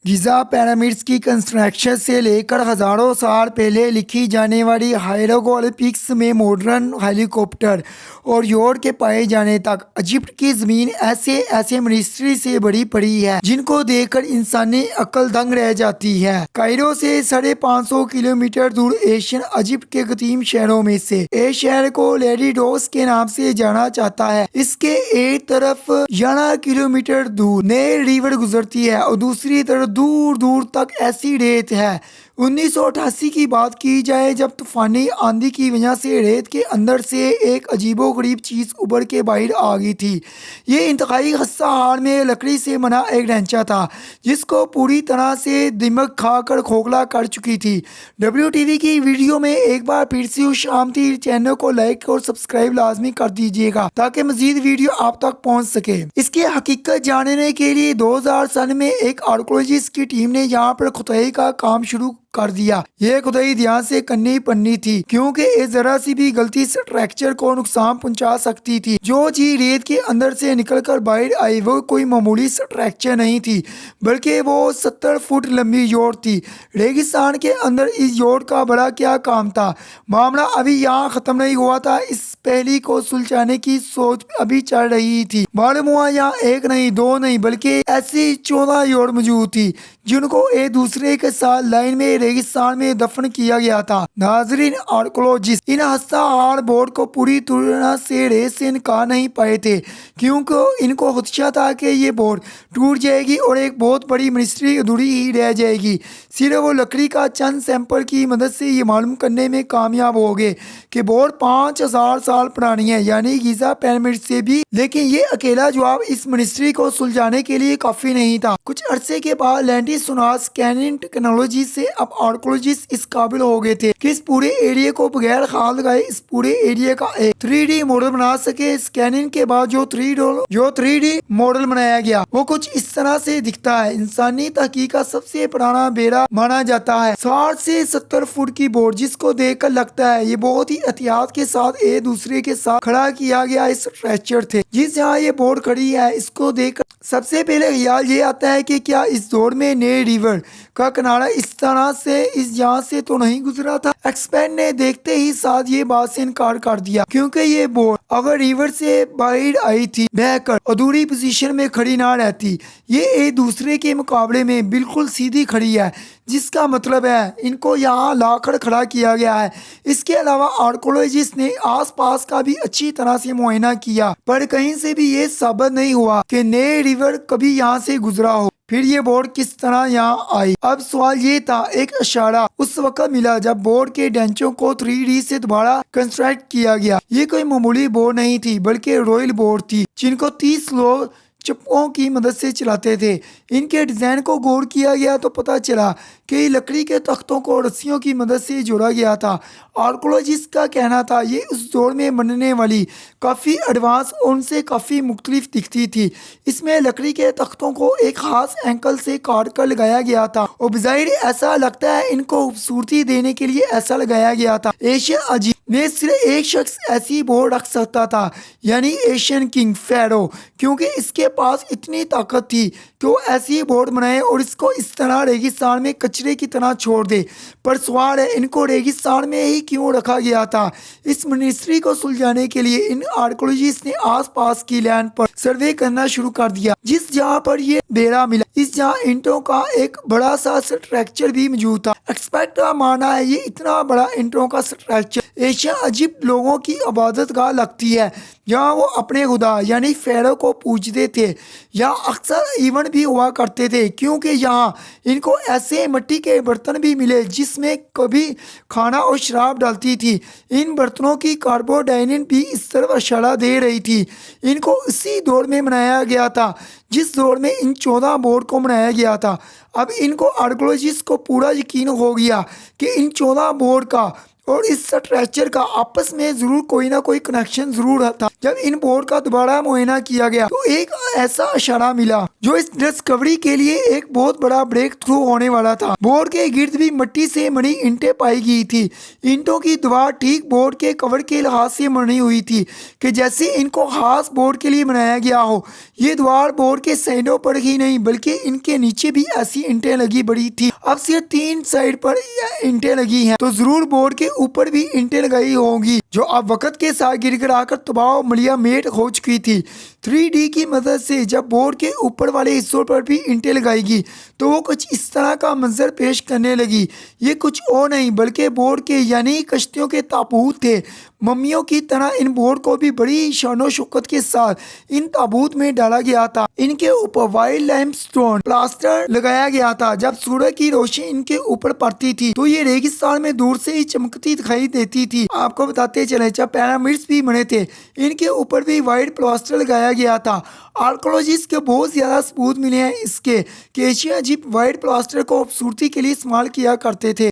Giza pyramids की construction से लेकर हज़ारों साल पहले लिखी जाने वाली हायरोग्लिफिक्स में मॉडर्न हेलीकॉप्टर और योट के पाए जाने तक इजिप्ट की ज़मीन ऐसे ऐसे मिस्ट्री से भरी पड़ी है जिनको देखकर इंसानी अक्ल दंग रह जाती है। कायरो से 550 किलोमीटर दूर एशियन इजिप्ट के कदीम शहरों में से एक शहर को लेडिडोस के नाम से जाना जाता है। इसके एक तरफ 11 किलोमीटर दूर नेल रिवर गुजरती है और दूसरी तरफ दूर दूर तक ऐसी रेत है। 1988 की बात की जाए जब तूफानी आंधी की वजह से रेत के अंदर से एक अजीबोगरीब चीज़ उभर के बाहर आ गई थी। ये इंतहाई खस्ता हाल में लकड़ी से बना एक ढांचा था जिसको पूरी तरह से दिमक खाकर खोखला कर चुकी थी। WTV की वीडियो में एक बार फिर से उस शामती चैनल को लाइक और सब्सक्राइब लाजमी कर दीजिएगा ताकि मजीद वीडियो आप तक पहुंच सके। इसकी हकीकत जानने के लिए 2000 सन में एक आर्कोलॉजिस्ट की टीम ने यहाँ पर खुदाई का काम शुरू कर दिया। ये खुदाई ध्यान से करनी पड़नी थी क्योंकि इस जरा सी भी गलती स्ट्रक्चर को नुकसान पहुंचा सकती थी। जो चीज रेत के अंदर से निकलकर बाहर आई वो कोई मामूली स्ट्रक्चर नहीं थी बल्कि वो 70 फुट लंबी योट थी। रेगिस्तान के अंदर इस योट का बड़ा क्या काम था। मामला अभी यहाँ खत्म नहीं हुआ था। इस पहली को सुलझाने की सोच अभी चल रही थी। मालूम हुआ यहाँ एक नहीं दो नहीं बल्कि ऐसी 14 योट मौजूद थी जिनको एक दूसरे के साथ लाइन में रेगिस्तान में दफन किया गया था। नाजरीन, आर्कोलॉजिस्ट इन हस्ताहार बोर्ड को पूरी तरह से रेत से निकाल नहीं पाए थे क्योंकि इनको खदशा था कि ये बोर्ड टूट जाएगी और एक बहुत बड़ी मिस्ट्री अधूरी ही रह जाएगी। सिर्फ वो लकड़ी का चंद सैंपल की मदद से ये मालूम करने में कामयाब हो गए कि बोर्ड 5000 साल पुरानी है, यानी गिज़ा पिरामिड से भी। लेकिन ये अकेला जवाब इस मिस्ट्री को सुलझाने के लिए काफी नहीं था। कुछ अरसे के बाद लैंटिस स्कैनिंग टेक्नोलॉजी से अब आर्कोलॉजिस्ट इस काबिल हो गए थे कि इस पूरे एरिया को बगैर खाल लगाए इस पूरे एरिया का एक 3D मॉडल बना सके। स्कैनिंग के बाद जो 3D मॉडल बनाया गया वो कुछ इस तरह से दिखता है। इंसानी तहकीक का सबसे पुराना बेड़ा माना जाता है। 60 से 70 फुट की बोर्ड जिसको देखकर लगता है ये बहुत ही एहतियात के साथ एक दूसरे के साथ खड़ा किया गया इस स्ट्रक्चर थे। जिस जहाँ ये बोर्ड खड़ी है इसको देखकर सबसे पहले ख्याल ये आता है कि क्या इस दौर में नेल रिवर का किनारा इस तरह से इस जहाँ से तो नहीं गुजरा था। एक्सपर्ट ने देखते ही साथ ये बात से इनकार कर दिया क्योंकि ये बोर्ड अगर रिवर से बाहर आई थी बहकर अधूरी पोजीशन में खड़ी ना रहती। ये एक दूसरे के मुकाबले में बिल्कुल सीधी खड़ी है जिसका मतलब है इनको यहाँ लाकर खड़ा किया गया है। इसके अलावा आर्कोलॉजिस्ट ने आसपास का भी अच्छी तरह से मुआयना किया पर कहीं से भी ये साबित नहीं हुआ कि नेल रिवर कभी यहाँ से गुजरा हो। फिर ये बोर्ड किस तरह यहाँ आई। अब सवाल ये था, एक इशारा उस वक्त मिला जब बोर्ड के ढांचों को 3D से दोबारा कंस्ट्रक्ट किया गया। ये कोई मामूली बोर्ड नहीं थी बल्कि रॉयल बोर्ड थी जिनको 30 लोग चप्पों की मदद से चलाते थे। इनके डिज़ाइन को गौर किया गया तो पता चला कि लकड़ी के तख्तों को रस्सियों की मदद से जोड़ा गया था। आर्कोलॉजिस्ट का कहना था ये उस दौर में बनने वाली काफ़ी एडवांस और उनसे काफ़ी मुख्तलिफ दिखती थी। इसमें लकड़ी के तख्तों को एक खास एंकल से काट कर लगाया गया था और बज़ाहिर ऐसा लगता है इनको खूबसूरती देने के लिए ऐसा लगाया गया था। एशियन अजीब में सिर्फ एक शख्स ऐसी बोर्ड रख सकता था यानी एशियन किंग फेरो, क्योंकि इसके पास इतनी ताकत थी कि वो ऐसी बोर्ड बनाए और इसको इस तरह रेगिस्तान में कचरे की तरह छोड़ दे। पर सवाल है इनको रेगिस्तान में ही क्यों रखा गया था। इस मिस्ट्री को सुलझाने के लिए इन आर्कोलॉजिस्ट ने आसपास की लैंड पर सर्वे करना शुरू कर दिया। जिस जहाँ पर ये बेड़ा मिला इस जहाँ ईंटों का एक बड़ा सा स्ट्रक्चर भी मौजूद था। एक्सपर्ट का मानना है ये इतना बड़ा ईंटों का स्ट्रक्चर एशिया इजिप्ट लोगों की इबादत गाह लगती है जहाँ वो अपने खुदा यानी फेरो को पूजते थे। यहाँ अक्सर इवेंट भी हुआ करते थे क्योंकि यहाँ इनको ऐसे मिट्टी के बर्तन भी मिले जिसमें कभी खाना और शराब डालती थी। इन बर्तनों की कार्बोडाइनिन भी इस तरफ इशारा दे रही थी। इनको इसी दौर में बनाया गया था जिस दौर में इन 14 बोर्ड को बनाया गया था। अब इनको आर्कोलॉजिस्ट को पूरा यकीन हो गया कि इन 14 बोर्ड का اور اس स्ट्रक्चर का आपस में जरूर कोई ना कोई कनेक्शन जरूर था। जब इन बोर्ड का दोबारा मुआयना किया गया तो एक ऐसा इशारा मिला जो इस डिस्कवरी के लिए एक बहुत बड़ा ब्रेक थ्रू होने वाला था। बोर्ड के गिर्द भी मिट्टी से बनी ईंटें पाई गई थी। ईंटों की दीवार ठीक बोर्ड के कवर के लिहाज से बनी हुई थी कि जैसे इनको खास बोर्ड के लिए बनाया गया हो। ये दीवार बोर्ड के साइडों पर ही नहीं बल्कि इनके नीचे भी ऐसी ईंटें लगी बड़ी थी। अब सिर्फ 3 साइड पर ईंटें लगी हैं तो जरूर बोर्ड के ऊपर भी ईंटें लगाई होंगी जो अब वक्त के साथ गिरगिराकर तबाह मलिया मेट हो चुकी थी। 3D की मदद से जब बोर्ड के ऊपर वाले हिस्सों पर भी ईंटें लगाएगी तो वो कुछ इस तरह का मंजर पेश करने लगी। ये कुछ और नहीं बल्कि बोर्ड के यानी कश्तियों के ताबूत थे। मम्मियों की तरह इन बोर्ड को भी बड़ी शानो शौकत के साथ इन ताबूत में डाला गया था। इनके ऊपर वाइट लाइमस्टोन प्लास्टर लगाया गया था। जब सूरज की रोशनी इनके ऊपर पड़ती थी तो ये रेगिस्तान में दूर से ही चमकती दिखाई देती थी। आपको बताते चले जब पिरामिड्स भी बने थे इनके ऊपर भी वाइट प्लास्टर लगाया गया था। आर्कोलॉजिस्ट के बहुत ज्यादा सबूत मिले हैं इसके कि एशिया इजिप्ट वाइट प्लास्टर को खूबसूरती के लिए इस्तेमाल किया करते थे।